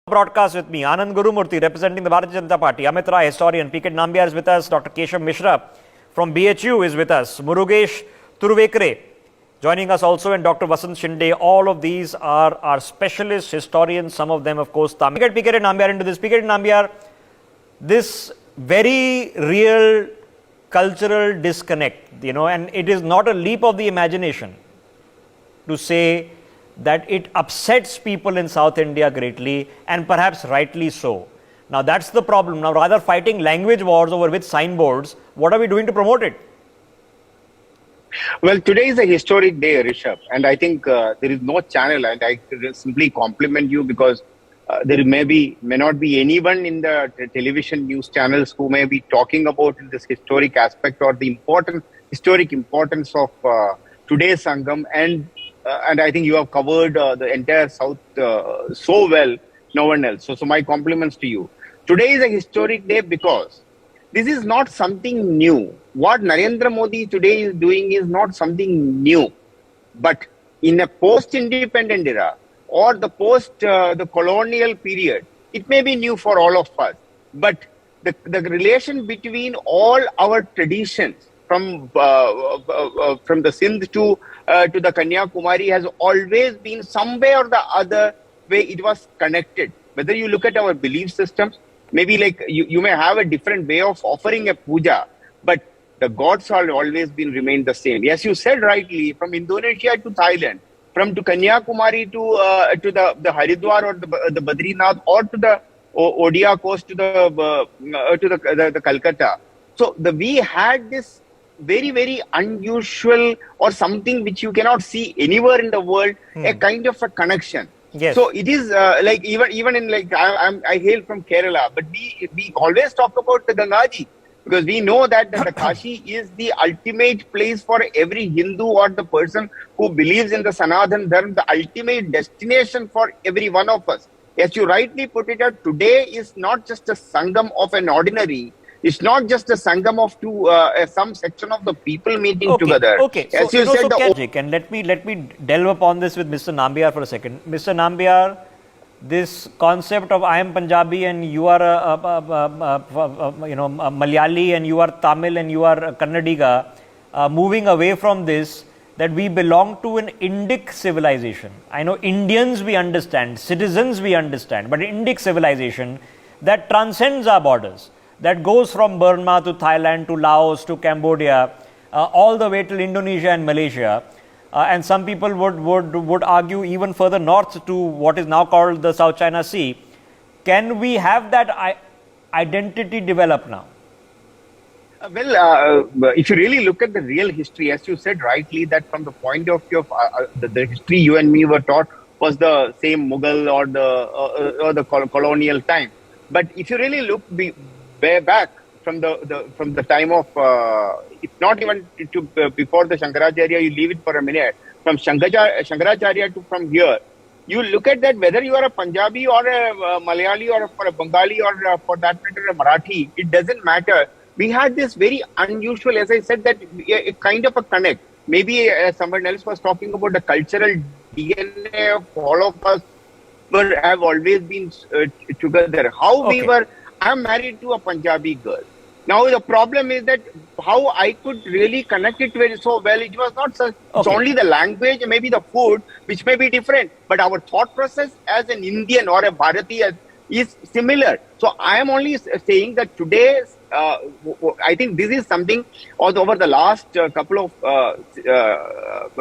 Broadcast with me, Anand Gurumurthy, representing the Bharatiya Janata Party. Amit Rai, historian. PKD Nambiar is with us. Dr. Keshav Mishra from BHU is with us. Murugesh Turuvekre joining us also, and Dr. Vasant Shinde. All of these are our specialist historians. Some of them, of course, Tamil. Get PKD Nambiar into this. PKD Nambiar, this very real cultural disconnect, and it is not a leap of the imagination to say that it upsets people in South India greatly, and perhaps rightly so. Now that's the problem. Now, rather fighting language wars over which signboards, what are we doing to promote it? Well, today is a historic day, Rishabh, and I think there is no channel, and I simply compliment you because there may not be anyone in the television news channels who may be talking about this historic aspect or the historic importance of today's Sangam, and I think you have covered the entire South so well, no one else. So my compliments to you. Today is a historic day because this is not something new. What Narendra Modi today is doing is not something new. But in a post-independent era or the the colonial period, it may be new for all of us. But the relation between all our traditions from the Sindh to the Kanyakumari has always been some way or the other way it was connected. Whether you look at our belief systems, maybe like you may have a different way of offering a puja, but the gods have always remained the same. Yes, you said rightly, from Indonesia to Thailand, from to Kanyakumari to the Haridwar or the Badrinath, or to the Odia coast to the Calcutta. So we had this very, very unusual or something which you cannot see anywhere in the world, a kind of a connection. Yes. So it is like even in like I hail from Kerala, but we always talk about the Gangaji because we know that the Kashi is the ultimate place for every Hindu or the person who believes in the Sanatan Dharma, the ultimate destination for every one of us. As you rightly put it out, today is not just a Sangam of an ordinary. It's not just a Sangam of some section of the people meeting together. Okay, as you said, and let me delve upon this with Mr. Nambiar for a second. Mr. Nambiar, this concept of I am Punjabi and you are a Malayali and you are Tamil and you are Kannadiga, moving away from this, that we belong to an Indic civilization. I know Indians we understand, citizens we understand, but Indic civilization that transcends our borders, that goes from Burma to Thailand to Laos to Cambodia, all the way till Indonesia and Malaysia. And some people would argue even further north to what is now called the South China Sea. Can we have that identity develop now? Well, if you really look at the real history, as you said rightly, that from the point of view of the history you and me were taught was the same Mughal or the colonial time. But if you really look way back from the time of, if not even to before the Shankaracharya, you leave it for a minute, from Shankaracharya to from here, you look at that whether you are a Punjabi or a Malayali or a Bengali or for that matter a Marathi, it doesn't matter. We had this very unusual, as I said, that a kind of a connect. Maybe someone else was talking about the cultural DNA of all of us have always been together. I'm married to a Punjabi girl. Now the problem is that how I could really connect it so well, it was not such, it's only the language, maybe the food, which may be different, but our thought process as an Indian or a Bharatiya is similar. So I am only saying that today, I think this is something over the last couple of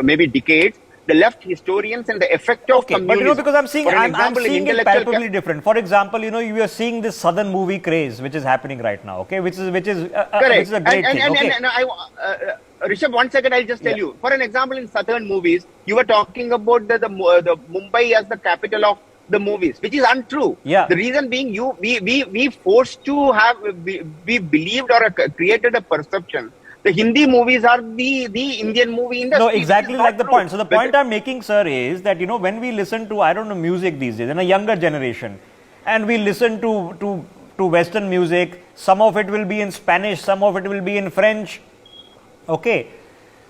maybe decades, the left historians and the effect of communism. But because I'm seeing it palpably different. For example, you are seeing this southern movie craze which is happening right now, which is a great thing. Rishabh, 1 second, I'll just tell you. For an example, in southern movies, you were talking about the Mumbai as the capital of the movies, which is untrue. Yeah. The reason being, we forced to have, we believed or created a perception. The Hindi movies are the Indian movie industry. No, exactly like the point. So the point I'm making, sir, is that, when we listen to, I don't know, music these days, in a younger generation, and we listen to Western music, some of it will be in Spanish, some of it will be in French. Okay.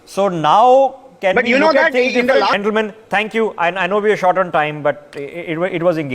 So now, can we look at things different? Gentlemen, thank you. I know we are short on time, but it was engaging.